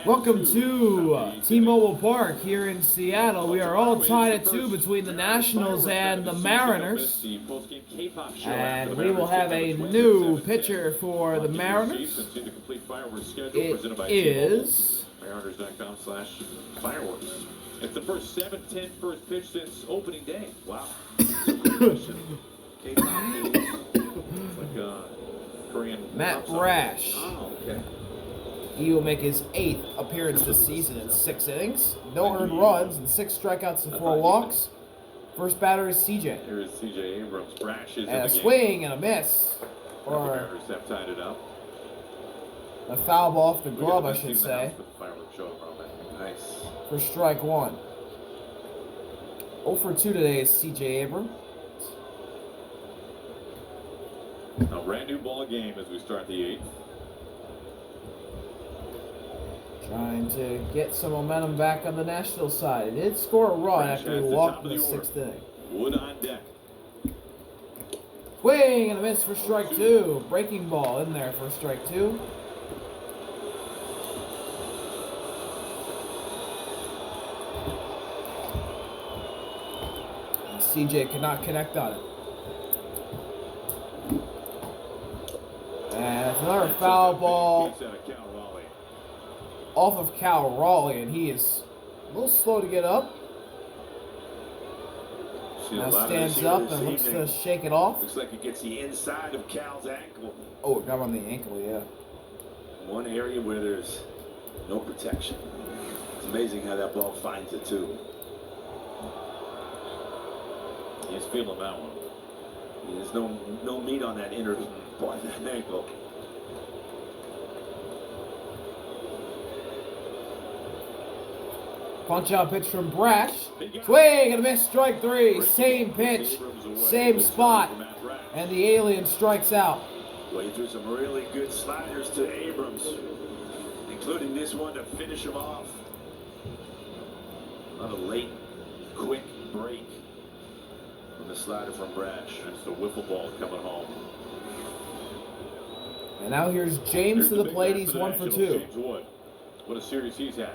Welcome to T-Mobile Park here in Seattle. We are all tied at 2 between the Nationals and the Mariners. And we will have a new pitcher for the Mariners. It is Mariners.com/fireworks. It's the first 7-10 first pitch since opening day. Wow. Korean Matt Brash. Oh, okay. He will make his 8th appearance this season in 6 innings. No earned runs and 6 strikeouts and 4 walks. First batter is CJ. Here is CJ Abrams. Brash is And a in the swing and a miss. The Or Mariners have tied it up. a foul ball off the Look glove, at I the should team say, that with the fireworks show from it. Nice. for strike 1. 0 for 2 today is CJ Abrams. A brand new ball game as we start the 8th. Trying to get some momentum back on the National side. It did score a run Brash after he has the walked top in of the the order. 6th inning. Wood on deck. Swing and a miss for strike 2. Breaking ball in there for strike 2. And CJ could not connect on it. And it's another foul ball Piece out of Cal Raleigh. off of Cal Raleigh, and he is a little slow to get up. See a Now lot of stands this here up this and looks to evening. shake it off. Looks like it gets the inside of Cal's ankle. Oh, it got him on the ankle, yeah. One area where there's no protection. It's amazing how that ball finds it too. He's feeling that one. There's no meat on that inner part of that ankle. Punch out pitch from Brash. Swing and a miss, strike 3. Same pitch, same spot, and the alien strikes out. Well, he threw some really good sliders to Abrams, including this one to finish him off. Not a late, quick break from the slider from Brash. That's the wiffle ball coming home. And now here's James to the plate. He's 1 for 2. James Wood. What a series he's had.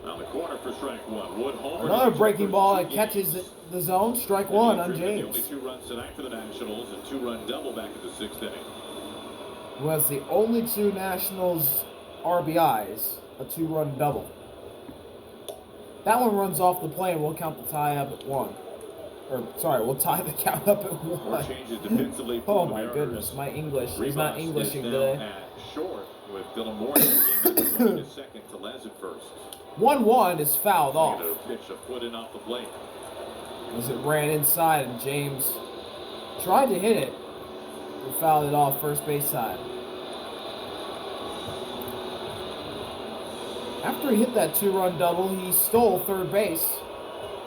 On the corner for strike 1. Wood homer. Another breaking ball that catches the zone. Strike 1 on The James, only 2 runs tonight for the Nationals and 2-run double back in the 6th inning. who has the only 2 Nationals RBIs, a 2-run double. That one runs off the plane. We'll count the tie up at 1. Or, sorry, we'll tie the count up at More 1. changes defensively for Oh the my Mariners. goodness, my English is Rivas not is Englishing down today. at short with Dylan Moore in the game. Going to second to Les at first. 1-1 is fouled off Going to pitch a foot in off the plate. as it ran inside and James tried to hit it, but fouled it off first base side. After he hit that 2-run double, he stole third base,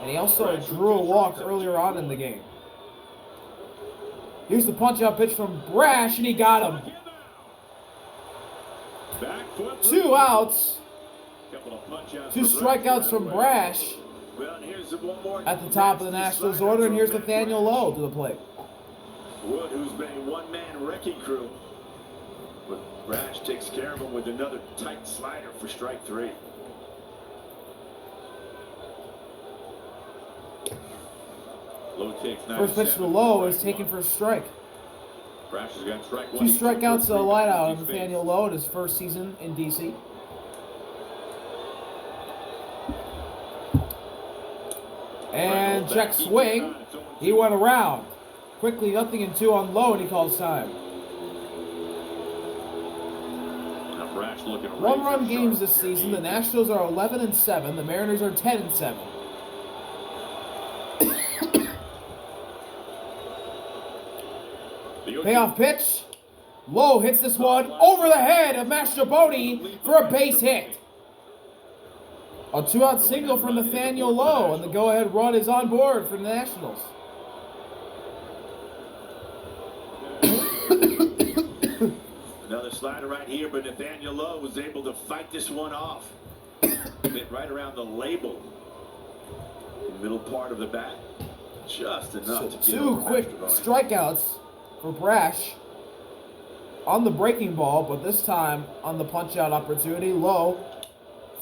and he also drew a walk earlier on in the game. Here's the punch-out pitch from Brash, and he got him. Back foot. 2 outs, Couple of punch-outs 2 for strikeouts from Brash Well, and here's one more at the top of the Nationals order, and here's Nathaniel Lowe to the plate. Wood, who's been a one-man wrecking crew. But Brash takes care of him with another tight slider for strike 3. Low takes First pitch to Lowe is taken for a strike. Brash has got strike 1. 2 strikeouts to a lineout on Nathaniel Lowe in his first season in D.C. And check swing. He went around. Quickly, 0-2 on Lowe, and he calls time. Now Brash looking to raise 1-run the games sharp. this season. The Nationals are 11-7. The Mariners are 10-7. Payoff pitch. Lowe hits this one over the head of Mastrobuoni for a base hit. A 2-out single from Nathaniel Lowe, and the go-ahead run is on board for the Nationals. Another slider right here, but Nathaniel Lowe was able to fight this one off. Hit right around the label. The middle part of the bat. Just enough So to get 2 over quick Mastrobuoni. strikeouts for Brash. on the breaking ball, but this time on the punch-out opportunity, Lowe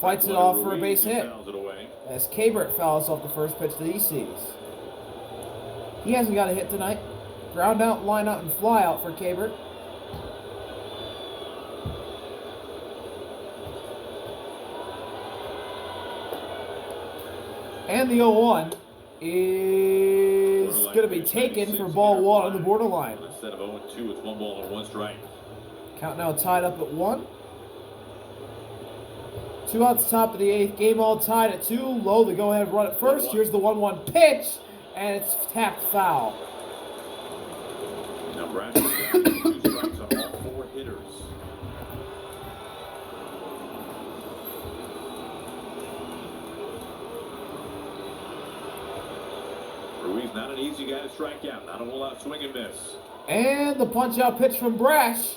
fights it off for a base hit as Kabert fouls off the first pitch that he sees. He hasn't got a hit tonight. Ground out, line out, and fly out for Kabert. And the 0-1 is going to be taken for ball 1 on the borderline. Instead of 0-2, it's 1 ball and 1 strike. Count now tied up at 1. 2 outs, top of the 8th. Game all tied at 2. Lowe, the go-ahead run at first. Here's the 1-1 pitch, and it's tapped foul. Now Bradford down to 2 strikes on all 4 hitters. Ruiz not an easy guy to strike out. Not a whole lot of swing and miss. And the punch-out pitch from Brash.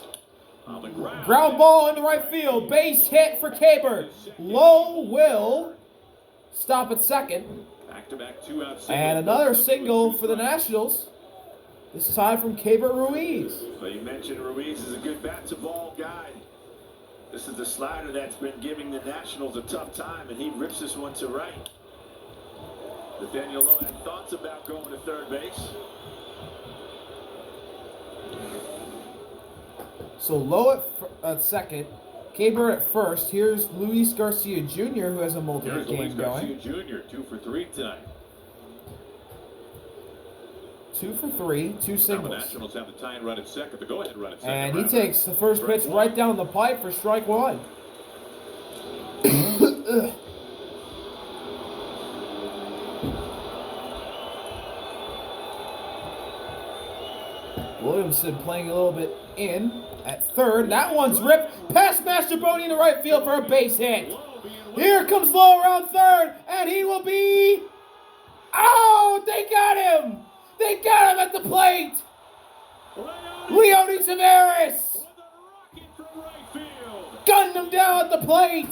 On the ground. Ground ball into right field. Base hit for Kabert. Lowe will stop at second. Back-to-back 2-out singles. And another single for the Nationals. This time from Kabert Ruiz. Well, you mentioned Ruiz is a good bat-to-ball guy. This is the slider that's been giving the Nationals a tough time, and he rips this one to right. Nathaniel Lowe had thoughts about going to third base. So Lowe at second, Kabert at first. Here's Luis Garcia Jr., who has a multi-hit Here's Luis game going. Garcia Jr., 2 for 3 tonight. 2 for 3, 2 Now the singles. Nationals have the tying run at second, the go-ahead run at second. And he takes the first pitch right down the pipe for strike 1. Williamson playing a little bit in at third. That one's ripped past Mastrobuoni in the right field for a base hit. Here comes Lowe around third, and he will be... Oh, they got him! They got him at the plate! Leody Taveras gunned him down at the plate!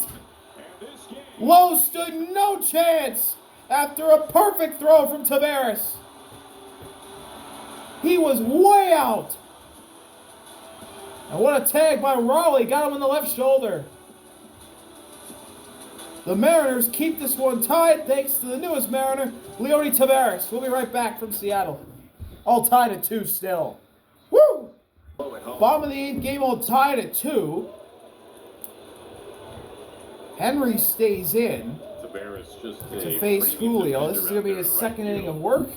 Lowe stood no chance after a perfect throw from Taveras. He was way out. And what a tag by Raleigh. Got him on the left shoulder. The Mariners keep this one tied thanks to the newest Mariner, Leody Taveras. We'll be right back from Seattle. All tied at 2 still. Woo! Bottom of the 8th, game all tied at 2. Henry stays in to face Julio. This is going to be his second inning of work.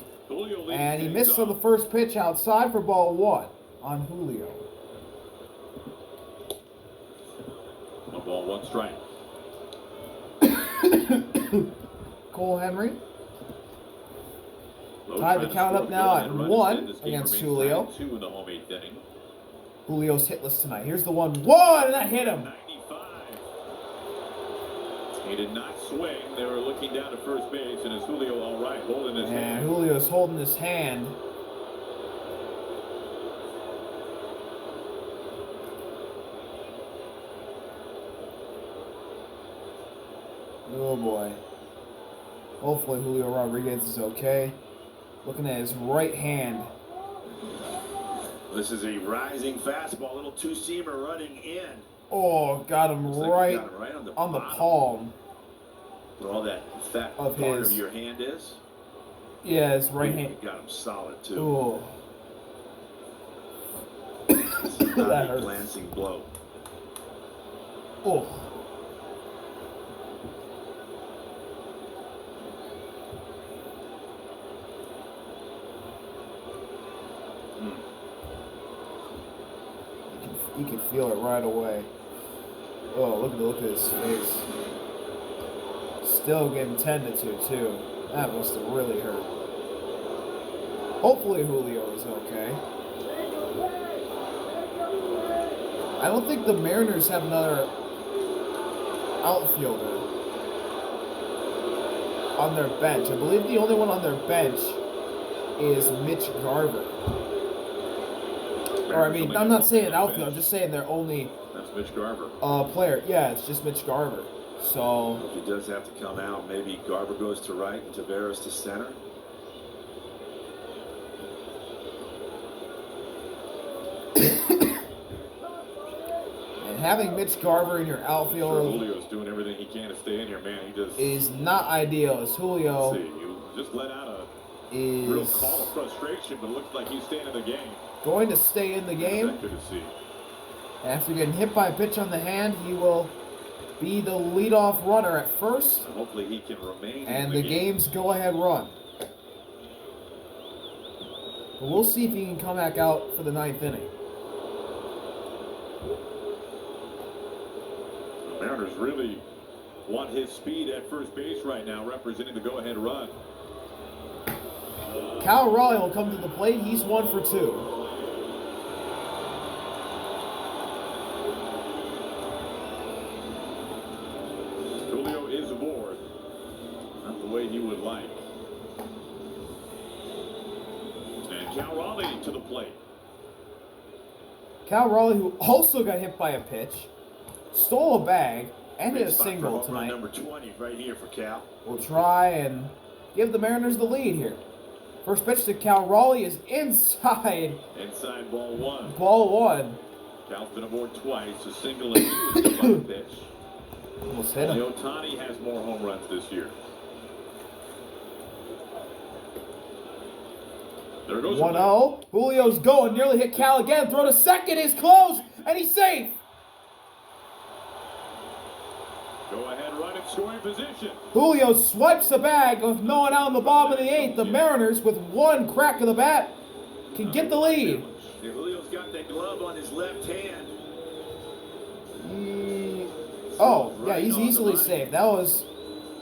And he missed on the first pitch outside for ball 1 on Julio. 1 ball, 1 strike. Cole Henry tied the count up now at 1 against Julio. 2 in the home 8th inning. Julio's hitless tonight. Here's the 1-1, and that hit him. 95. He did not swing. They were looking down to first base, and is Julio all right, holding his hand? And Julio's holding his hand. Oh boy. Hopefully Julio Rodriguez is okay. Looking at his right hand. This is a rising fastball, little two-seamer running in. Oh, got him right on the palm. Where all that fat of part his of your hand is. Yeah, his right hand. Got him solid too. Oh. This is not That a hurts. glancing blow. Oh. You can feel it right away. Oh, look at his face. Still getting 10-2 too. That must have really hurt. Hopefully Julio is okay. I don't think the Mariners have another outfielder on their bench. I believe the only one on their bench is Mitch Garver. Or, I mean, I'm not saying outfield, I'm just saying their only That's Mitch Garver. player. Yeah, it's just Mitch Garver. So If he does have to come out, maybe Garver goes to right and Taveras to center. having Mitch Garver in your Sure, outfield Julio's doing everything he can to stay in here, man. He just is not ideal. As let's Julio see, you just let out a real is call of frustration, but it looks like he's staying in the game. going to stay in the game. That's good to see. After getting hit by a pitch on the hand, he will be the leadoff runner at first, And hopefully he can remain and in the game's go-ahead run. But we'll see if he can come back out for the 9th inning. The Mariners really want his speed at first base right now, representing the go-ahead run. Cal Raleigh will come to the plate. He's 1 for 2. Julio is aboard. Not the way he would like. And Cal Raleigh to the plate. Cal Raleigh, who also got hit by a pitch, stole a bag, and hit a Big spot for single home run tonight. number 20 right here for Cal. Will try and give the Mariners the lead here. First pitch to Cal Raleigh is inside Inside ball one. ball 1. Cal's been aboard twice. A single and two is the pitch. Almost hit him. Ohtani has more home runs this year. There goes 1-0. Julio's going. Nearly hit Cal again. Throw to second is close. And he's safe. Go ahead, run in scoring position. Julio swipes the bag with no one out in the bottom of the 8th. The Mariners, with one crack of the bat, can get the lead. Yeah, Julio's got that glove on his left hand. Oh, yeah, he's easily safe. That was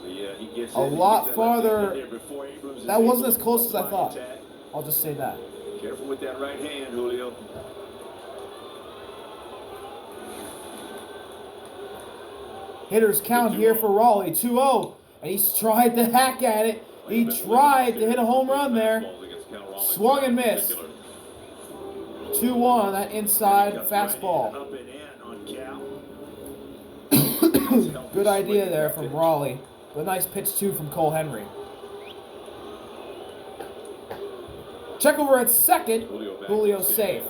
Yeah, he gets a it. He lot gets that left hand farther. in there before Abrams is That wasn't able as close as I to thought. attack. I'll just say that. Careful with that right hand, Julio. Hitters count here for Raleigh. 2-0. And he's tried to hack at it. He tried to hit a home run there. Swung and missed. 2-1 on that inside fastball. Up and in on Cal. Good idea there from Raleigh. But a nice pitch, too, from Cole Henry. Check over at second. Julio safe.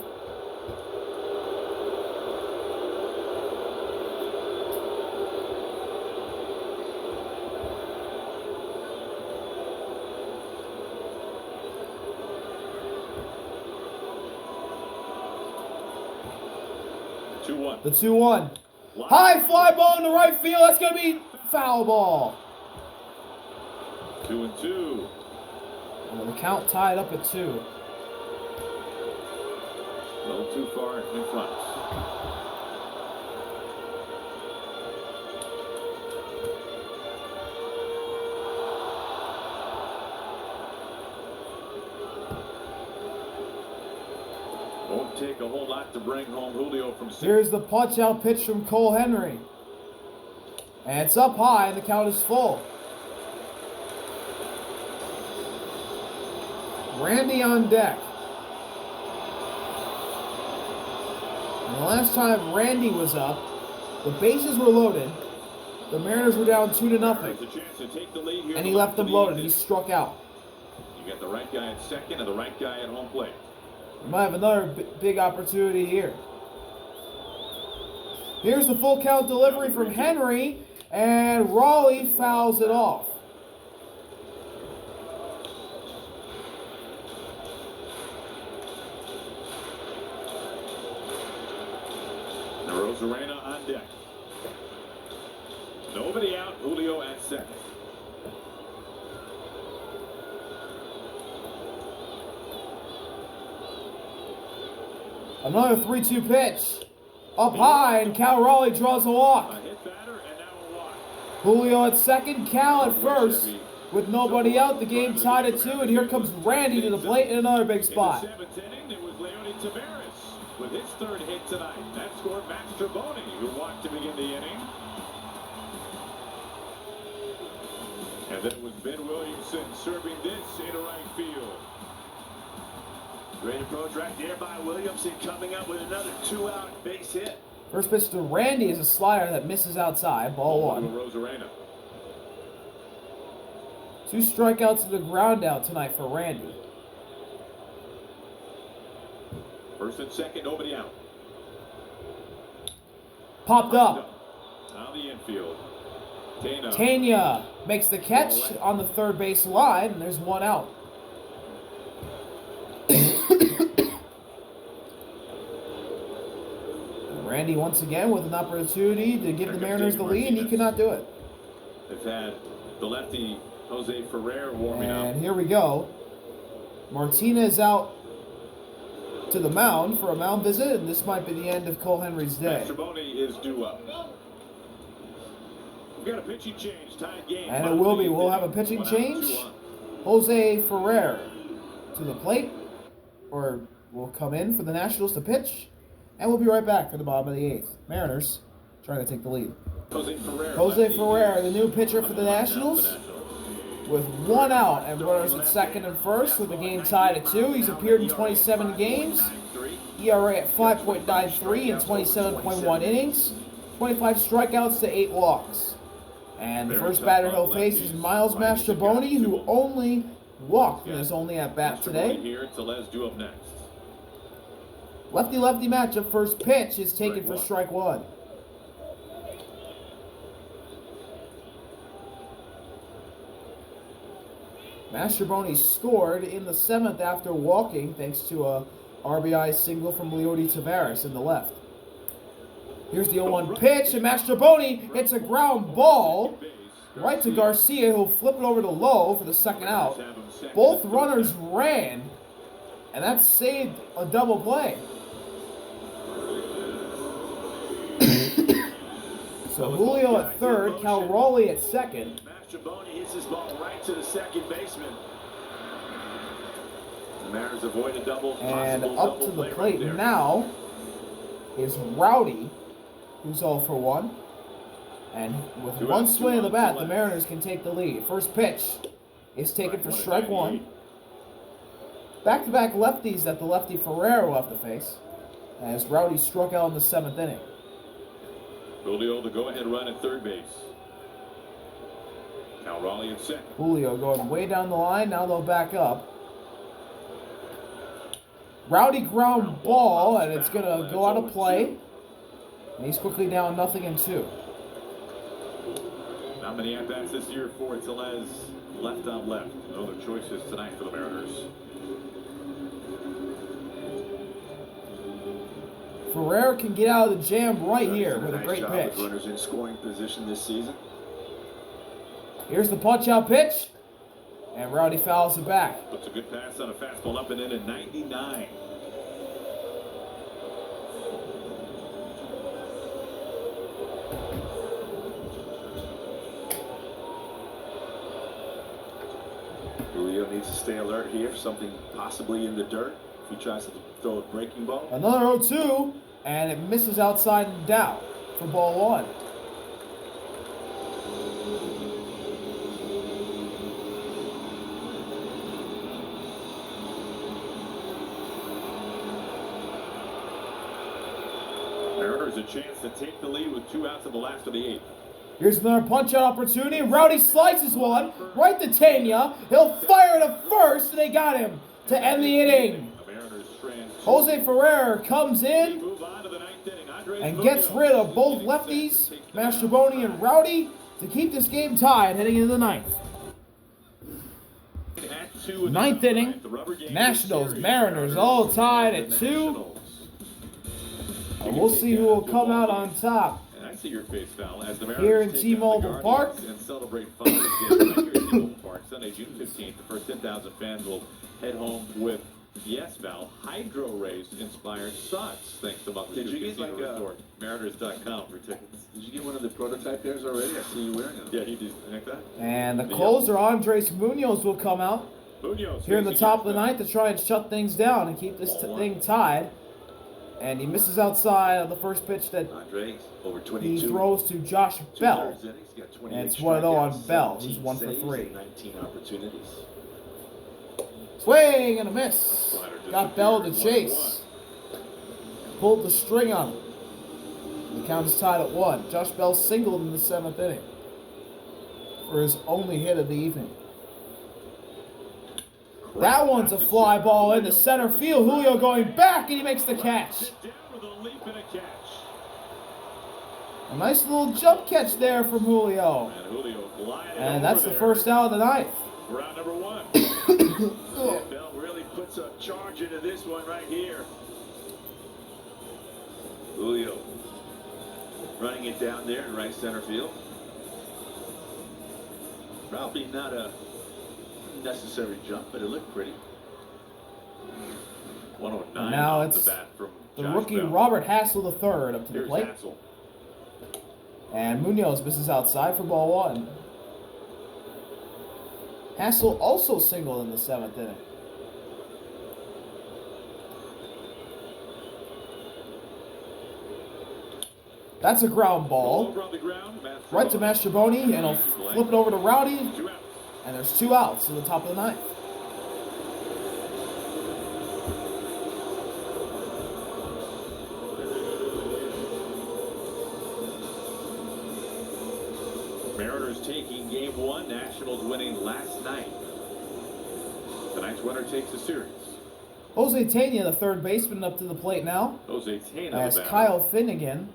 The 2-1. High fly ball in the right field. That's going to be foul ball. 2-2. And the count tied up at 2. A little too far in front. Won't take a whole lot to bring home Julio from six. Here's the punch-out pitch from Cole Henry. And it's up high, and the count is full. Randy on deck. And the last time Randy was up, the bases were loaded. The Mariners were down 2-0. There's a chance to take the lead here. And he left them loaded. He struck out. You got the right guy at second and the right guy at home plate. We might have another big opportunity here. Here's the full count delivery from Henry, and Raleigh fouls it off. Rosarena on deck. Nobody out. Julio at second. Another 3-2 pitch. Up high, and Cal Raleigh draws a walk. A hit batter and now a walk. Julio at second, Cal at first. With nobody out, the game tied at 2, and here comes Randy to the plate in another big spot. In the seventh inning, it was Leody Taveras with his third hit tonight. That scored Max Treboni, who walked to begin the inning. And then it was Ben Williamson serving this into right field. Great approach right there by Williamson, coming up with another 2-out base hit. First pitch to Randy is a slider that misses outside, ball 1. Rosarena. 2 strikeouts to the ground out tonight for Randy. First and second, nobody out. Popped up. On the infield. Tena. Tena makes the catch on the third base line, and there's one out. Randy once again with an opportunity to give the Mariners the lead, and he cannot do it. They've had the lefty Jose Ferrer warming up. And here we go. Martinez out to the mound for a mound visit, and this might be the end of Cole Henry's day. Mastrobuoni is due up. We've got a pitching change, tied game. And it will be. We'll have a pitching change. Jose Ferrer to the plate, or will come in for the Nationals to pitch. And we'll be right back for the bottom of the 8th. Mariners trying to take the lead. Jose Ferrer, the new pitcher for the Nationals, with one out and runners at second and first with the game tied at 2. He's appeared in 27 games, ERA at 5.93 in 27.1 innings, 25 strikeouts to 8 walks. And the first batter he'll face is Miles Mastrobuoni, who only walked in his only at-bat today. Lefty-lefty matchup. First pitch is taken for strike 1. Mastrobuoni scored in the 7th after walking thanks to a RBI single from Leody Taveras in the left. Here's the 0-1 pitch, and Mastrobuoni hits a ground ball right to Garcia, who'll flip it over to Lowe for the second out. Both runners ran, and that saved a double play. So Julio at third, Cal Raleigh at second. Mastrobuoni hits his ball right to the second baseman. The Mariners avoid a double. And up to the plate now is Rowdy, who's 0 for 1. And with one swing of the bat, the Mariners can take the lead. First pitch is taken for strike 1. Back-to-back lefties that the lefty Ferrer will have to face, as Rowdy struck out in the 7th inning. Julio, the go-ahead run at third base. Cal Raleigh at second. Julio going way down the line. Now they'll back up. Rowdy ground ball, and it's going to go out of play. And he's quickly down 0-2. Not many at-bats this year for Tellez. Left on left. No other choices tonight for the Mariners. Ferrer can get out of the jam right here with a great pitch. Runners in scoring position this season. Here's the punch-out pitch, and Rowdy fouls it back. Puts a good pass on a fastball up and in at 99. Julio needs to stay alert here. Something possibly in the dirt. If he tries to throw a breaking ball. Another 0-2, and it misses outside and down for ball 1. Mariners a chance to take the lead with 2 outs in the last of the 8th. Here's another punch-out opportunity. Rowdy slices one right to Tena. He'll fire to first, and they got him to end the inning. Jose Ferrer comes in and gets rid of both lefties, Mastrobuoni and Rowdy, to keep this game tied heading into the 9th. 9th inning, Nationals, Mariners all tied at 2. And we'll see who will come out on top. See your face foul as the here in T-Mobile Park. And celebrate Father's Day here in T-Mobile Park. Sunday, June 15th, the first 10,000 fans will head home with, yes, Val, Hydro Race inspired socks. Thanks to Buckley. Did you get like Mariners.com for tickets? Did you get one of the prototype pairs already? I see you wearing them. Yeah, he did. Like that. And the closer, Andres Munoz, will come out here in the top of the 9th to try and shut things down and keep this thing tied. And he misses outside of the first pitch that over he throws to Josh Bell. And it's 1-0 on Bell, who's 1 for 3. 19 opportunities. Swing and a miss. Got Bell to chase. Pulled the string on him. The count is tied at 1. Josh Bell singled in the 7th inning for his only hit of the evening. That one's a fly ball into center field. Julio going back, and he makes the catch. A nice little jump catch there from Julio. And Julio glided And over that's the there. first out of the ninth. Round number one. Bell really puts a charge into this one right here. Julio running it down there in right center field. Probably not a necessary jump, but it looked pretty. 109 Now off it's the bat from The Josh rookie Bell. Robert Hassel III up to the Here's plate. Hansel. And Munoz misses outside for ball one. Hassel also singled in the 7th inning. That's a ground ball. Over on the ground, Right to Mastrobuoni, and he'll flip it over to Rowdy. 2 outs. And there's 2 outs in the top of the ninth. Mariners taking game 1, Nationals winning last night. Tonight's winner takes the series. Jose Tena, the third baseman, up to the plate now. Jose Tena, As the batter. Kyle Finnegan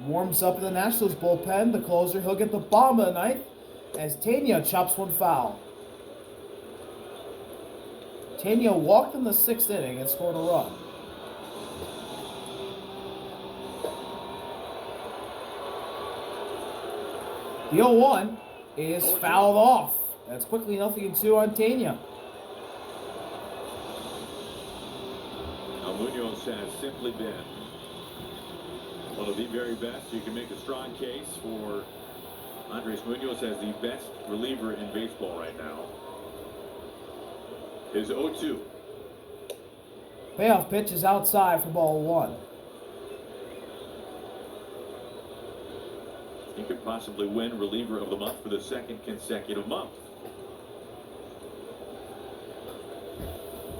warms up in the Nationals bullpen. The closer, he'll get the bomb of the ninth as Tena chops one foul. Tena walked in the 6th inning and scored a run. The 0-1 is fouled off. That's quickly 0-2 on Tena. Now, Munoz has simply been one of the very best. You can make a strong case for Andres Munoz as the best reliever in baseball right now. His 0-2. Payoff pitch is outside for ball one. He could possibly win reliever of the month for the 2nd consecutive month.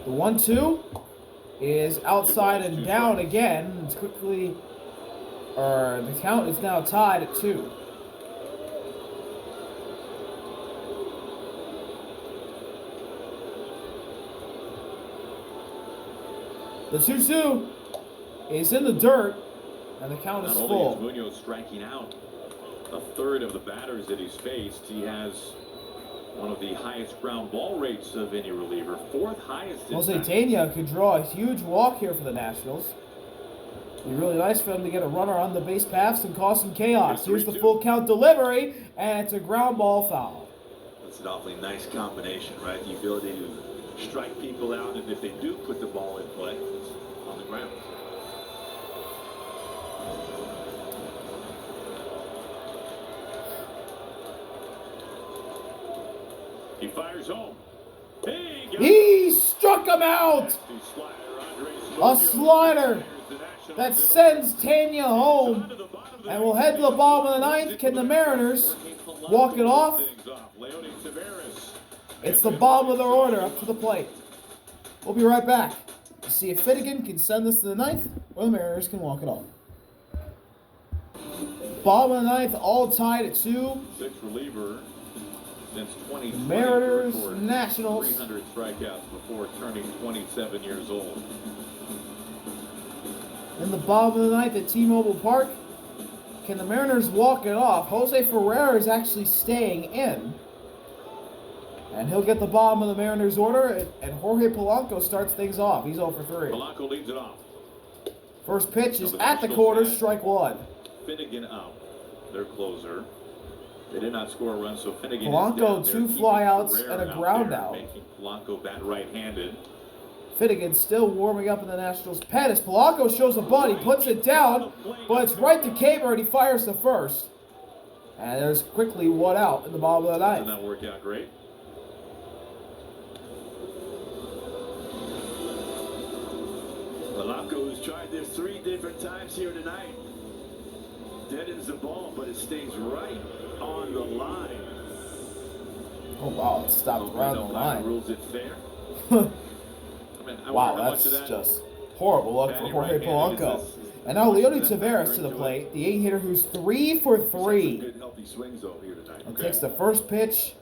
The 1-2 is outside and down again. It's quickly, the count is now tied at 2. The 2-2 is in the dirt, and the count is Not only full. is Munoz striking out a third of the batters that he's faced, he has one of the highest ground ball rates of any reliever, 4th highest in Jose fact. Tena could draw a huge walk here for the Nationals. It'd be really nice for them to get a runner on the base paths and cause some chaos. Here's the full count delivery, and it's a ground ball foul. That's an awfully nice combination, right? The ability to strike people out, and if they do put the ball in play, it's on the ground. He fires home. Hey, He struck him out! A slider that sends Tena home and will head to the bottom of the ninth. Can the Mariners walk it off? It's the bottom of their order up to the plate. We'll be right back to see if Finnegan can send this to the ninth or the Mariners can walk it off. Bottom of the ninth, all tied at 2. 6th reliever since 2020. Mariners, to record Nationals. 300 strikeouts before turning 27 years old. In the bottom of the ninth at T-Mobile Park, can the Mariners walk it off? Jose Ferrer is actually staying in. And he'll get the bottom of the Mariners order, and Jorge Polanco starts things off. He's 0 for 3. Polanco leads it off. First pitch is at the quarter, strike 1. Finnegan out, their closer. They did not score a run, so Finnegan Polanco, is down there, 2 keeping flyouts Ferrer and a ground there, out. making Polanco bat right-handed. Finnegan still warming up in the Nationals' pen as Polanco shows a bunt. He puts it down, but it's right to Kaber, and he fires the first. And there's quickly 1 out in the bottom of the Did ninth. not work out great. Polanco, who's tried this 3 different times here tonight, deadens the ball, but it stays right on the line. Oh, wow, it stopped right on the line. Rules it fair. I Wow, wonder how much that's of that just horrible luck for batting Jorge right-handed Polanco. is this. And now Leody Much of that Taveras factor to the into plate, the 8-hitter who's 3 for Some 3. good healthy swings though here tonight. And takes the first pitch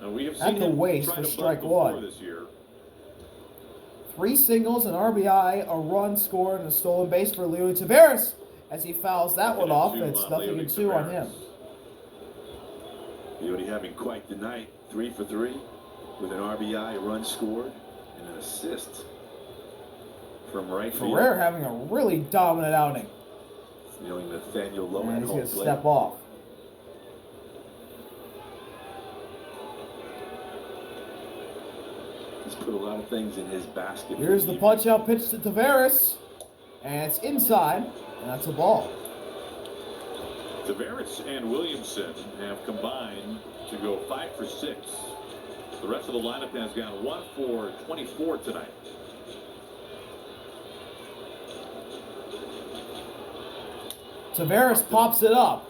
Now, we have at seen the him waist try for to strike bunt before 1. this year. 3 singles, an RBI, a run scored, and a stolen base for Leody Taveras. as he fouls that one off. It's 0-2 on him. Beauty having quite the night. 3 for 3 with an RBI, a run scored, and an assist from right field. Ferrer having a really dominant outing. Nathaniel Lowe And at he's home going to plate. step off. He's put a lot of things in his basket. Here's the punch-out pitch to Taveras. And it's inside, and that's a ball. Taveras and Williamson have combined to go 5 for 6. The rest of the lineup has gone 1 for 24 tonight. Taveras pops it up.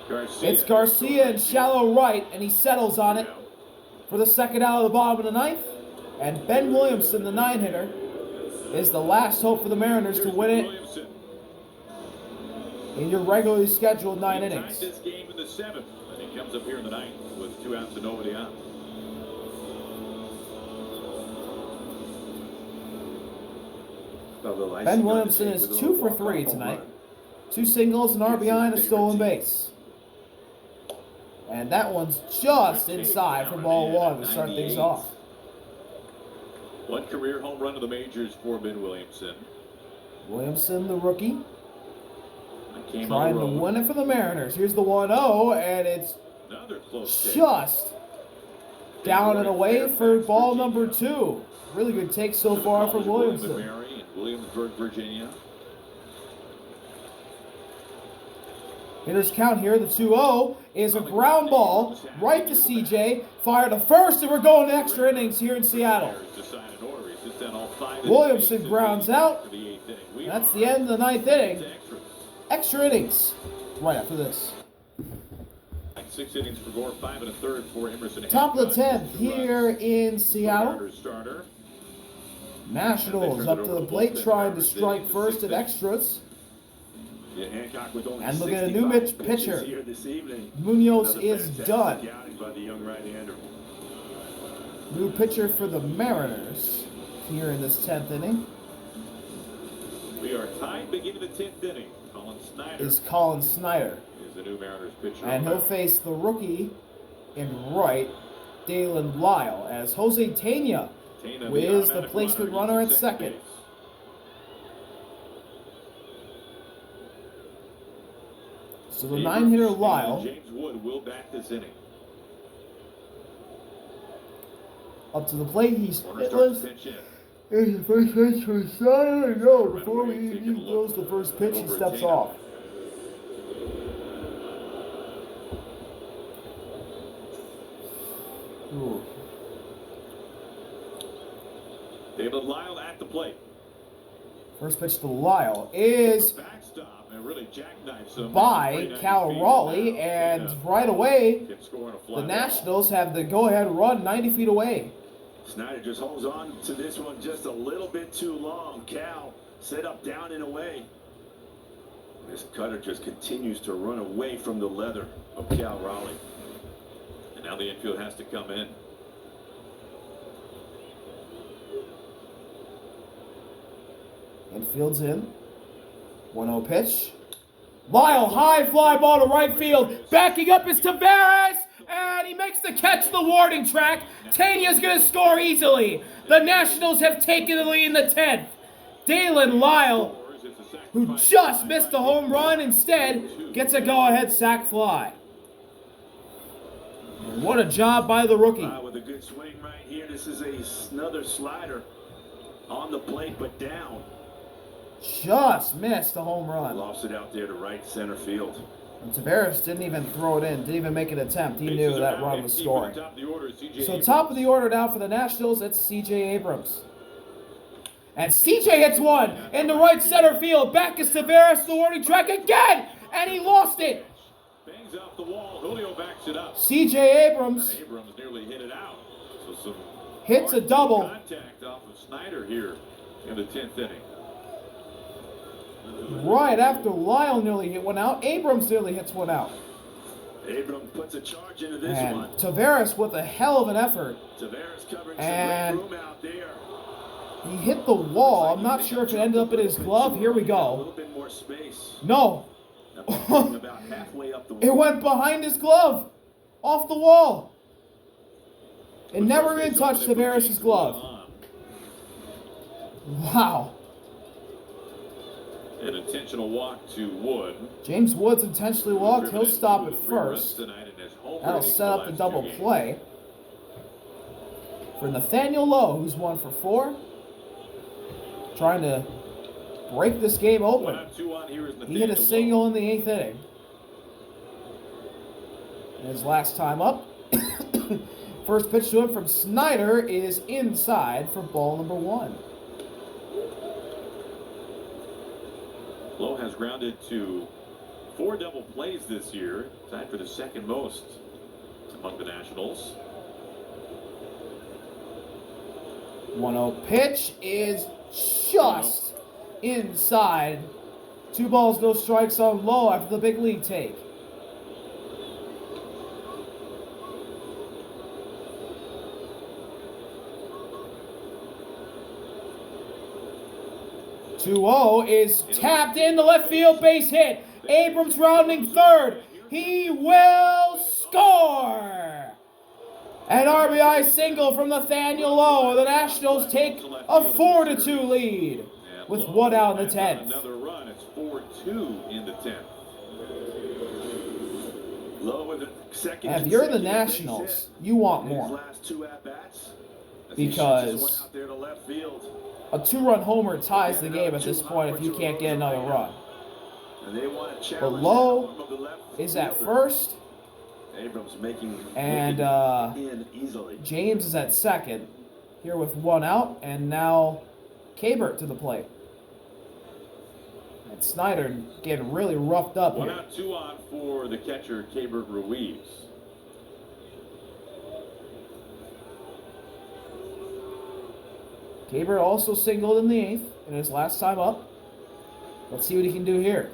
Garcia. It's Garcia in shallow right, and he settles on it for the second out of the bottom of the ninth. And Ben Williamson, the 9-hitter, is the last hope for the Mariners to win it Williamson. in your regularly scheduled 9 He tied innings. this game in the 7th, and he comes up here in the 9th with 2 outs and nobody on. Ben Williamson is 2 for 3 tonight. 2 singles, an RBI, and a stolen base. And that one's just inside for ball 1 to start things off. 1 career home run to the majors for Ben Williamson. Williamson, the rookie, That came trying on to the road. win it for the Mariners. Here's the 1-0, and it's Another close take. just down and away for ball number 2. Really good take so far from Williamson. Mary in Williamsburg, Virginia. Hitters count here. The 2-0 is a ground ball right to CJ. Fire to first, and we're going to extra innings here in Seattle. Decided order. He's just done all 5 Williamson innings grounds out. for the 8th inning. We That's are the end of the 9th inning. to extras. Extra innings right after this. 6 innings for Gore, 5 1/3 for Emerson. Top of the Hancock. 10th here in Seattle. Mariners starter. Nationals up to the plate trying to strike first at extras. Yeah, Hancock with only And look at a new 65 pitcher. pitches here this evening. Munoz Another is fantastic done. outing by the young right-hander. New pitcher for the Mariners here in this 10th inning We are tied beginning the 10th inning. Colin Snyder is Colin Snyder. is the new Mariners pitcher. And he'll face the rookie in right, Dalen Lyle, as Jose Tena Tana, is the automatic placement runner, runner at uses second. base. So the Abrams 9-hitter and Lyle James Wood will back this inning. up to the plate. He's Corner starts hitless. to pitch in. Here's the first pitch for Snyder. No, before he even throws the first pitch, he steps off. Ooh. David Lyle at the plate. First pitch to Lyle is Backstop and really jackknifes him. by 390 Cal feet. Raleigh, and right away, Can score on a fly the ball. Nationals have the go-ahead run 90 feet away. Snyder just holds on to this one just a little bit too long. Cal set up, down, and away. This cutter just continues to run away from the leather of Cal Raleigh. And now the infield has to come in. Infield's in. 1-0 pitch. Lyle, high fly ball to right field. Backing up is Taveras, and he makes the catch the warning track. Tania's going to score easily. The Nationals have taken the lead in the 10th. Dalen Lyle, who just missed the home run, instead gets a go-ahead sac fly. What a job by the rookie. With a good swing right here. This is another slider on the plate, but down. Just missed the home run. Lost it out there to right center field. And Taveras didn't even throw it in, didn't even make an attempt. He knew that run was scoring. So top of the order now for the Nationals, it's C.J. Abrams. And C.J. hits one in the right center field. Back is Taveras, the warning track again, and he lost it. Bangs off the wall. Julio backs it up. C.J. Abrams Abrams nearly hit it out. So some hits a hard double. contact off of Snyder here in the 10th inning. Right after Lyle nearly hit one out. Abrams nearly hits one out. Abrams puts a charge into this And one. Taveras with a hell of an effort. Taveras covering And some leg room out there. he hit the wall. I'm not sure if it ended up in his glove. Here we A go. little bit more more space. No. That ball getting about halfway up the wall. It went behind his glove. Off the wall. It never even touched Tavares' glove. Wow. An intentional walk to Wood. James Woods intentionally walked. He'll stop it first. That'll set up the double play for Nathaniel Lowe, who's 1 for 4. Trying to break this game open. He hit a single in the 8th inning. His last time up. First pitch to him from Snyder is inside for ball number 1. Lowe has grounded to 4 double plays this year, tied for the second most among the Nationals. 1-0 pitch is just inside. 2 balls, no strikes on Lowe after the big league take. Is tapped in the left field, base hit. Abrams rounding third. He will score. An RBI single from Nathaniel Lowe. The Nationals take a 4-2 lead with 1 out in the 10th. Another run. It's 4-2 in the 10th. Lowe with a second. And if you're the Nationals, you want more. Last 2 at-bats. Because out there to left field. a 2-run homer ties the game at this point if you can't get another run. And they want to But Lowe is at first, Abrams making and in easily. James is at second, here with 1 out, and now Kabert to the plate. And Snyder getting really roughed up 1 here. out, 2 on for the catcher, Kabert Ruiz. Kabert also singled in the 8th in his last time up. Let's see what he can do here.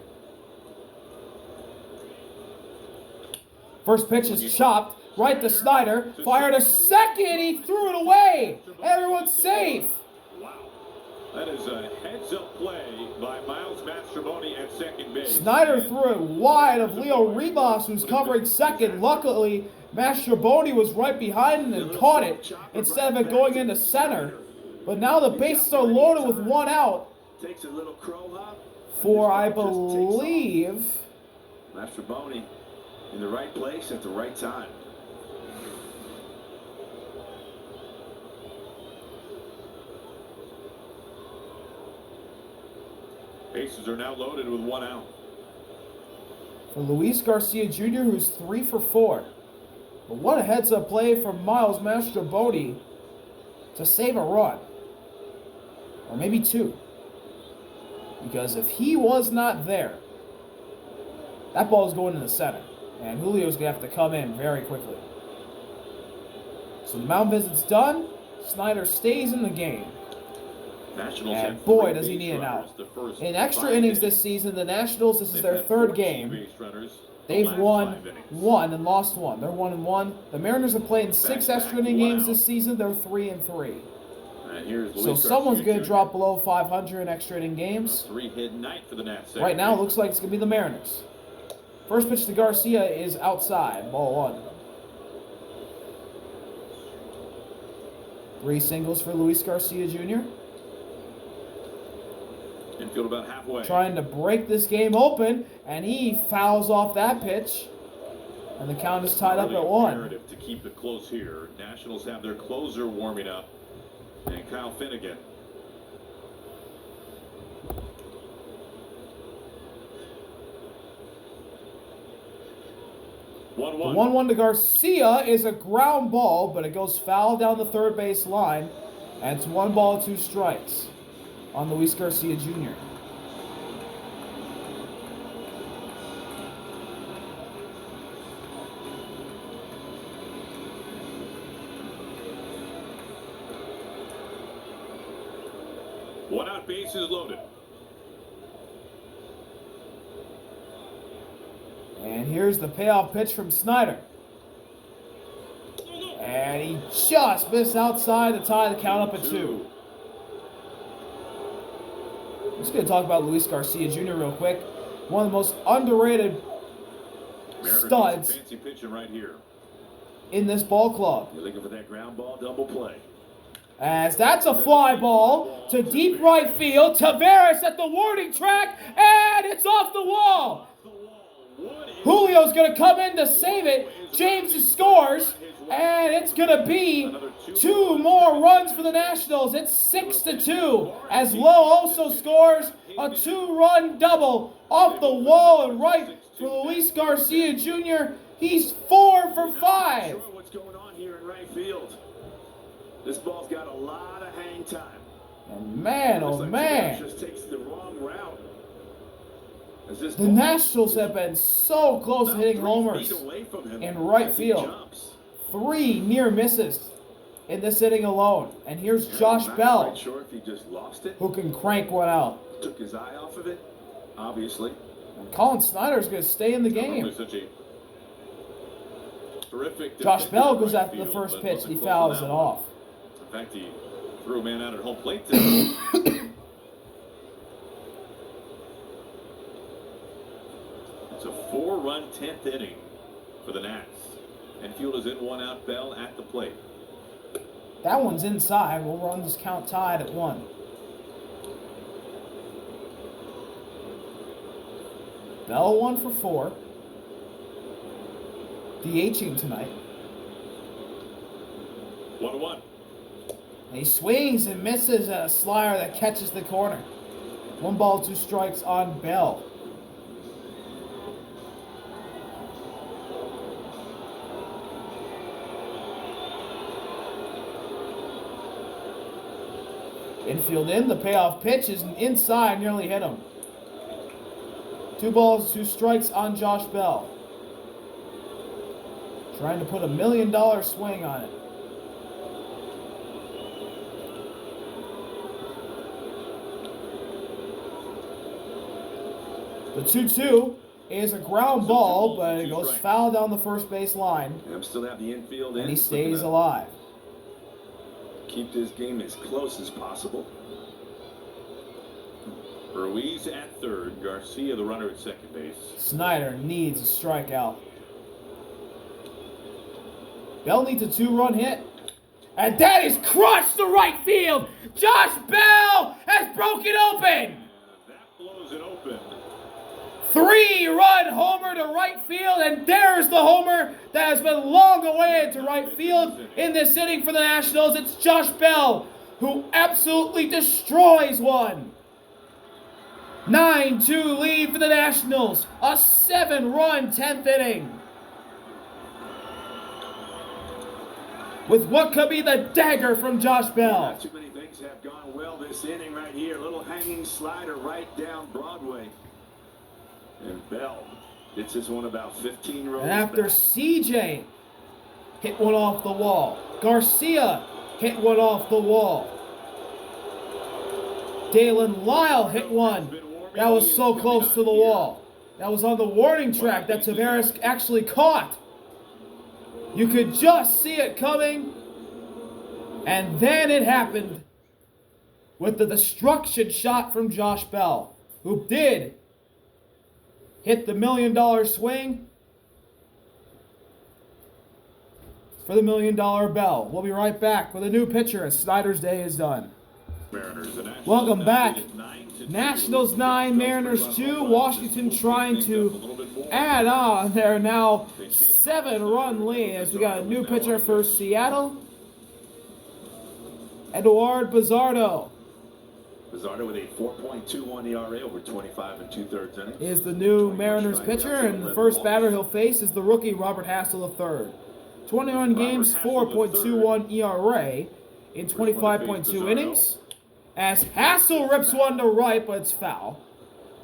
First pitch is chopped right to Snyder. Fired a second. He threw it away. Everyone's safe. Wow. That is a heads-up play by Miles Mastrobuoni at second base. Snyder threw it wide of Leo Ribas, who's covering second. Luckily, Mastrobuoni was right behind him and caught it instead of it going into center. But now the bases are loaded with 1 out Takes a little crow hop. for, I believe, Mastrobuoni in the right place at the right time. Bases are now loaded with 1 out. for Luis Garcia Jr., who's 3 for 4. But what a heads-up play from Miles Mastrobuoni to save a run. Or maybe 2. Because if he was not there, that ball is going in the center. And Julio's going to have to come in very quickly. So the mound visit's done. Snyder stays in the game. Nationals And have boy, 3 does he base need an runners out. the first In extra 5 innings this season, the Nationals, this is They've their had 3rd 14 game. base runners the They've last won 5 innings. 1 and lost 1. They're 1-1. The Mariners have played 6 extra inning games this season. They're 3-3. And here's So Luis someone's Garcia going to Jr. drop below 500 in extra inning games. 3-hit night for the Nats. Right now, it looks like it's going to be the Mariners. First pitch to Garcia is outside. Ball 1. 3 singles for Luis Garcia Jr. Infield about halfway. Trying to break this game open, and he fouls off that pitch. And the count is tied up Really at 1. imperative to keep it close here. Nationals have their closer warming up, and Kyle Finnegan. The 1-1. 1-1 to Garcia is a ground ball, but it goes foul down the third base line. And it's 1 ball, 2 strikes on Luis Garcia Jr. One out, bases loaded. And here's the payoff pitch from Snyder. And he just missed outside to tie the count up at 2. Just going to talk about Luis Garcia Jr. real quick. One of the most underrated studs fancy pitching right here. in this ball club. You're looking for that ground ball double play. As that's a fly ball to deep right field. Taveras at the warning track, and it's off the wall. Julio's going to come in to save it. James scores, and it's going to be 2 more runs for the Nationals. It's 6-2, as Lowe also scores a 2-run double off the wall and right for Luis Garcia Jr. He's 4 for 5. Sure what's going on here in right field. This ball's got a lot of hang time. And man, oh man. Just takes the wrong route. The Nationals have been so close to hitting homers in right field. 3 near misses in this inning alone. And here's Josh Bell, Not sure if he just lost it, who can crank one out. took his eye off of it, obviously. And Colin Snyder's going to stay in the game. Josh Bell goes after the first pitch and he fouls it off. In fact, he threw a man out at home plate today. It's a 4-run 10th inning for the Nats. Infield is in 1 out. Bell at the plate. That one's inside. We'll run this count tied at 1. Bell 1 for 4. DHing tonight. 1-1. And he swings and misses a slider that catches the corner. 1 ball, 2 strikes on Bell. Infield in, the payoff pitch is inside, nearly hit him. 2 balls, 2 strikes on Josh Bell. Trying to put $1 million swing on it. The 2-2 is a ground ball, but it goes foul down the first base line. And still have the infield in. And he stays alive. Keep this game as close as possible. Ruiz at third. Garcia, the runner, at second base. Snyder needs a strikeout. Bell needs a 2-run hit. And that is crushed to right field. Josh Bell has broken open. That blows it open. 3-run homer to right field, and there's the homer that has been long awaited to right field in this inning for the Nationals. It's Josh Bell who absolutely destroys one. 9-2 lead for the Nationals. A 7-run 10th inning. With what could be the dagger from Josh Bell. Not too many things have gone well this inning right here. A little hanging slider right down Broadway. And Bell gets this one about 15 rows And after back. CJ hit one off the wall, Garcia hit one off the wall. Dalen Lyle hit one that was so close to the wall. That was on the warning track that Taveras actually caught. You could just see it coming. And then it happened with the destruction shot from Josh Bell, who did hit the $1 million swing for the $1 million Bell. We'll be right back with a new pitcher as Snyder's day is done. Welcome back. Nationals 9, Mariners 2. Washington trying to add on their now 7-run lead as we got a new pitcher for Seattle. Eduard Bazardo Bazardo with a 4.21 ERA over 25 2/3 innings. is the new Mariners pitcher, and the first batter he'll face is the rookie Robert Hassel III. 21 games, 4.21 ERA in 25.2 innings. As Hassel rips one to right, but it's foul.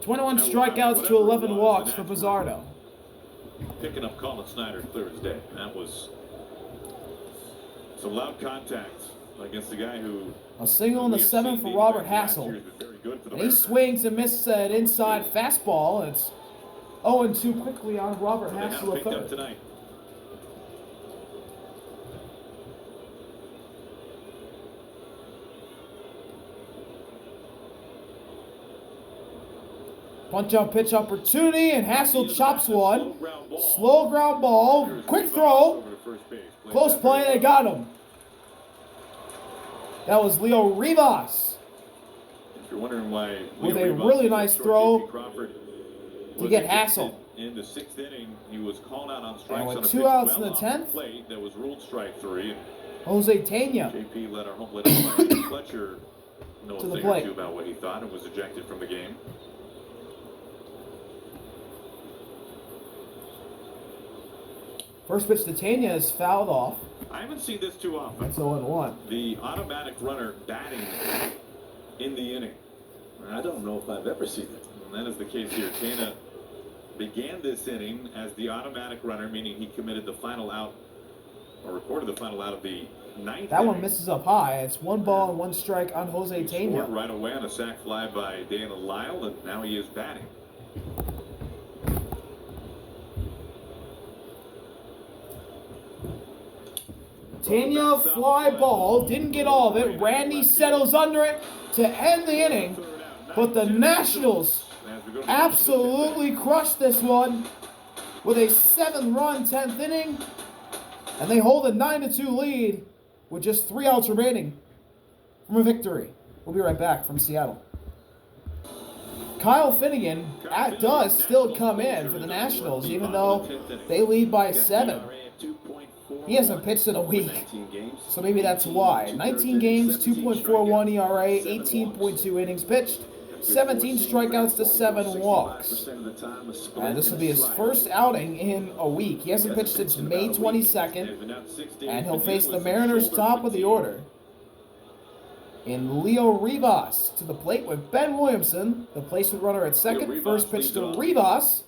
21 strikeouts to 11 walks for Bazardo. Picking up Colin Snyder Thursday. That was some loud contact against the guy who... A single in the 7th for Robert Hassel. And he swings and misses an inside fastball, and it's 0-2 quickly on Robert Hassel III. Tonight. Punch-out pitch opportunity, and Hassel chops one. Slow ground ball. Quick throw. Close play, they got him. That was Leo Rivas. If you're wondering why with a really nice throw to get Hassel. In the 6th inning, he was called out on strikes. And with on a 2 pitch outs in well the off 10th, plate that was ruled strike 3. Jose Tena JP let our home plate umpire Fletcher know to a the thing plate. or two about what he thought and was ejected from the game. First pitch to Tena is fouled off. I haven't seen this too often. That's 0-1. The automatic runner batting in the inning. I don't know if I've ever seen it. And that is the case here. Tena began this inning as the automatic runner, meaning he committed the final out, or recorded the final out of the 9th That inning. one misses up high. It's 1 ball and 1 strike on Jose He scored Tena. right away on a sac fly by Dana Lyle, and now he is batting. Tena fly ball, didn't get all of it. Randy settles under it to end the inning. But the Nationals absolutely crushed this one with a 7-run 10th inning. And they hold a 9-2 lead with just 3 outs remaining from a victory. We'll be right back from Seattle. Kyle Finnegan does still come in for the Nationals, even though they lead by 7. He hasn't pitched in a week, so maybe that's why. 19 games, 2.41 ERA, 18.2 innings pitched, 17 strikeouts to 7 walks. And this will be his first outing in a week. He hasn't pitched since May 22nd, and he'll face the Mariners top of the order in Leo Rivas to the plate with Ben Williamson, the placement runner at second. First pitch to Rivas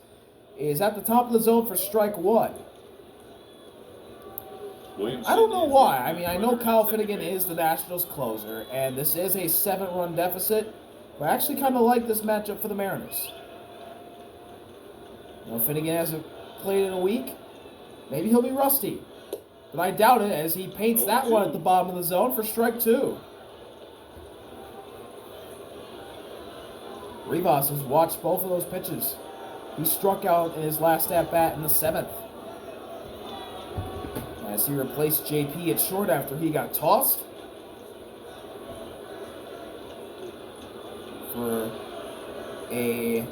is at the top of the zone for strike 1. I don't know why. I mean, I know Kyle Finnegan is the Nationals closer, and this is a 7-run deficit, but I actually kind of like this matchup for the Mariners. You know, Finnegan hasn't played in a week. Maybe he'll be rusty, but I doubt it as he paints that one at the bottom of the zone for strike 2. Rivas has watched both of those pitches. He struck out in his last at-bat in the 7th. As he replaced JP at short after he got tossed for a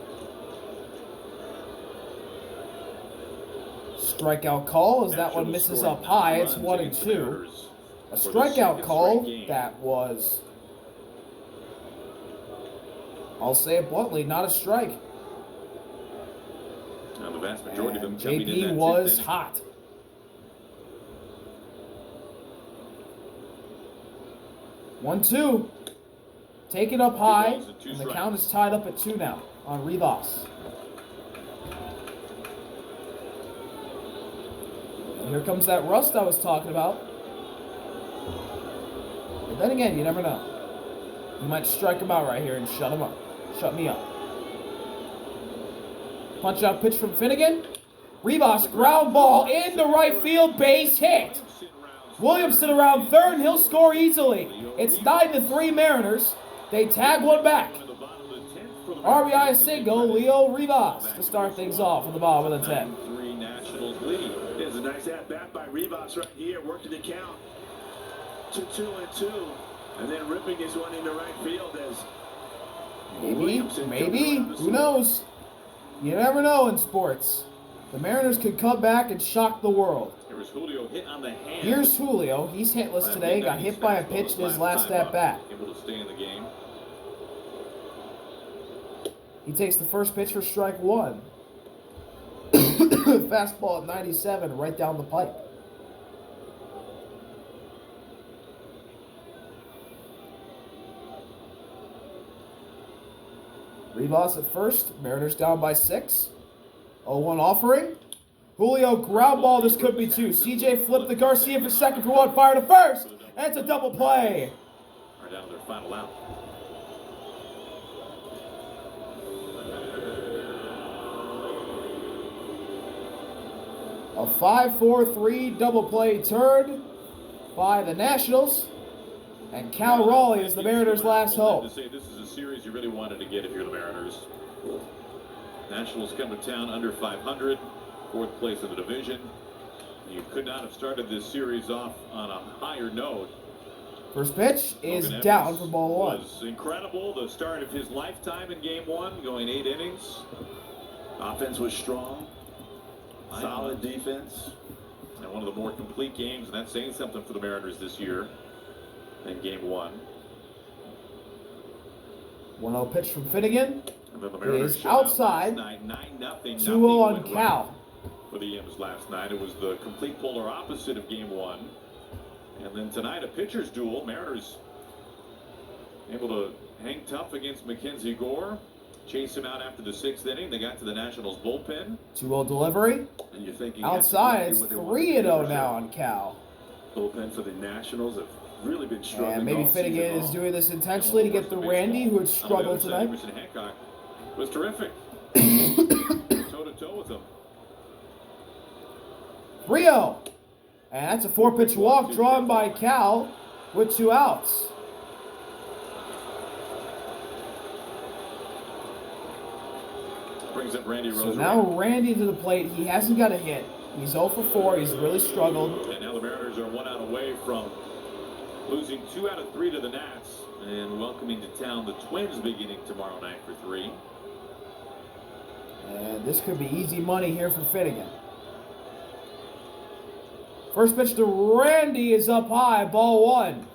strikeout call, as that one misses up high. It's 1-2. A strikeout call that was, I'll say it bluntly, not a strike. Now the vast majority of them And coming in JP that was 10th inning. hot. One, 2. Take it up high, and the count is tied up at 2 now on Rivas. And here comes that rust I was talking about. But then again, you never know. You might strike him out right here and shut him up. Shut me up. Punch out pitch from Finnegan. Rivas, ground ball into right field, base hit. Williamson around third, and he'll score easily. It's 9-3 Mariners. They tag one back. RBI single, Leo Rivas to start things off at the bottom of the 10th. 3 Nationals lead. There's a nice at-bat by Rivas right here, working the count to 2-2. And then ripping his one into right field as Maybe, who knows? You never know in sports. The Mariners could come back and shock the world. Here was Julio hit on the hand. Here's Julio. He's hitless today. Got hit by a pitch in his last at-bat. Able to stay in the game. He takes the first pitch for strike 1. Fastball at 97, right down the pipe. Rivas at first. Mariners down by 6. 0-1 offering. Julio ground ball. This could be 2. CJ flipped the Garcia for second for 1. Fire to first. And it's a double play. Right down to their final out. A 5-4-3 double play turn by the Nationals. And Cal Raleigh is the Mariners' last hope. To say this is a series you really wanted to get if you're the Mariners. Nationals come to town under 500, 4th place in the division. You could not have started this series off on a higher note. First pitch is Logan down Evans for ball 1. was incredible. The start of his lifetime in Game 1, going 8 innings. Offense was strong. Solid defense. And one of the more complete games, and that's saying something for the Mariners this year in Game 1. 1-0 pitch from Finnegan. And then the Mariners Is shut out outside. last night, 9-0. 2-0 on went right Cal. for the M's last night. It was the complete polar opposite of Game 1. And then tonight, a pitcher's duel. Mariners able to hang tough against Mackenzie Gore. Chase him out after the 6th inning. They got to the Nationals bullpen. 2-0 delivery. And you're thinking Outside, it's that's exactly what they 3-0 wanted to do. now on Cal. Bullpen for the Nationals have really been struggling. And maybe all Finnegan season is long. doing this intentionally to get the Randy, who had struggled tonight. Emerson Hancock was terrific. Toe-to-toe with him. 3-0. And that's a 4-pitch walk drawn by Cal with 2 outs. Brings up Randy So Rosarena. now Randy to the plate. He hasn't got a hit. He's 0 for 4. He's really struggled. And now the Mariners are 1 out away from losing 2 out of 3 to the Nats and welcoming to town the Twins beginning tomorrow night for 3. And this could be easy money here for Finnegan. First pitch to Randy is up high, ball 1.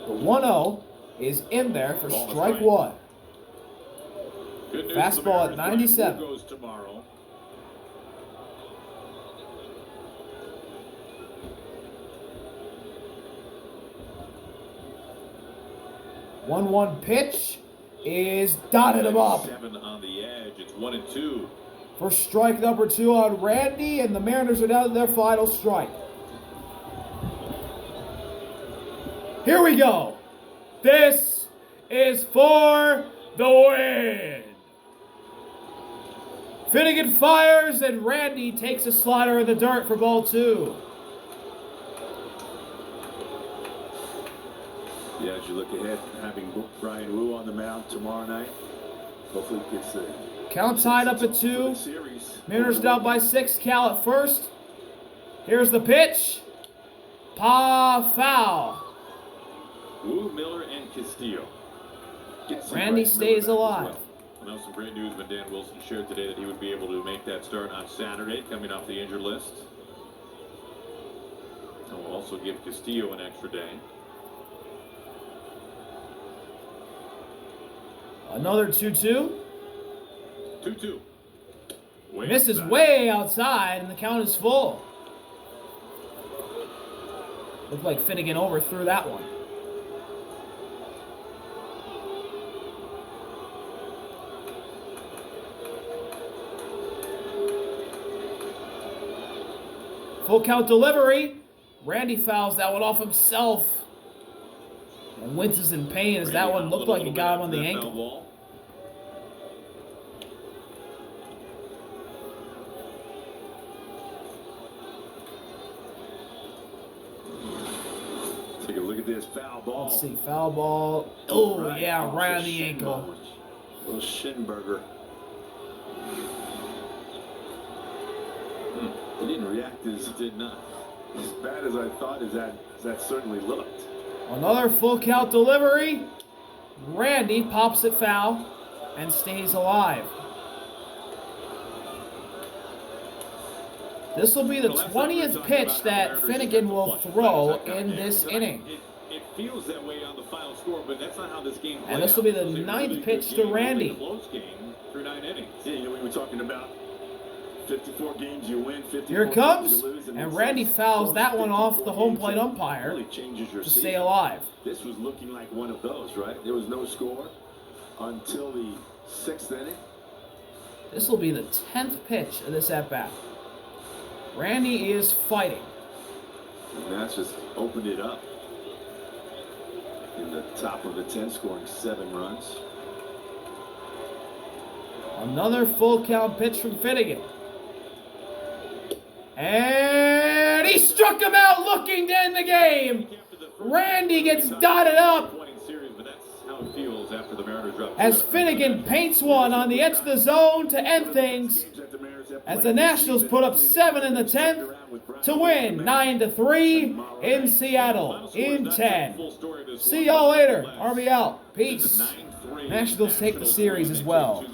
The 1-0 is in there for Ball to strike strike. 1. Good news Fastball for the Mariners, at 97. Brian Wu goes tomorrow. One pitch is dotted him up 7 on the edge. It's 1-2. for strike number 2 on Randy, and the Mariners are down to their final strike. Here we go. This is for the win. Finnegan fires, and Randy takes a slider in the dirt for ball 2. Yeah, as you look ahead, having Brian Wu on the mound tomorrow night, hopefully he gets the Count tied up at 2. series. Mariners down by 6. Cal at first. Here's the pitch. Foul. Wu, Miller, and Castillo. Randy stays alive. Well, some great news when Dan Wilson shared today that he would be able to make that start on Saturday, coming off the injured list. And we'll also give Castillo an extra day. Another 2-2. 2-2. Misses way outside, and the count is full. Looked like Finnegan overthrew that one. Full count delivery. Randy fouls that one off himself. And Wentz is in pain as that one looked like it got him on the ankle. Take a look at this foul ball. Let's see, foul ball. Oh, yeah, right on the ankle. Little shin burger. He didn't react as bad as I thought. As that certainly looked. Another full count delivery. Randy pops it foul and stays alive. This will be the 20th pitch that Finnegan will throw in this inning. It feels that way on the final score, but that's not how this game played. And this will be the It was a 9th really pitch good to game, Randy. really close game through 9 innings. Yeah, you know, we were talking about 54 games you win, 54 Here it games comes, you lose, and it's Randy like fouls that one off 54 the home games plate that umpire really changes your to season. stay alive. This was looking like one of those, right? There was no score until the 6th inning. This will be the 10th pitch of this at-bat. Randy is fighting. And that's just opened it up. In the top of the 10th, scoring 7 runs. Another full count pitch from Finnegan. And he struck him out looking to end the game. Randy gets dotted up as Finnegan paints one on the edge of the zone to end things, as the Nationals put up 7 in the 10th to win 9-3 in Seattle in 10. See y'all later. RB out. Peace. Nationals take the series as well.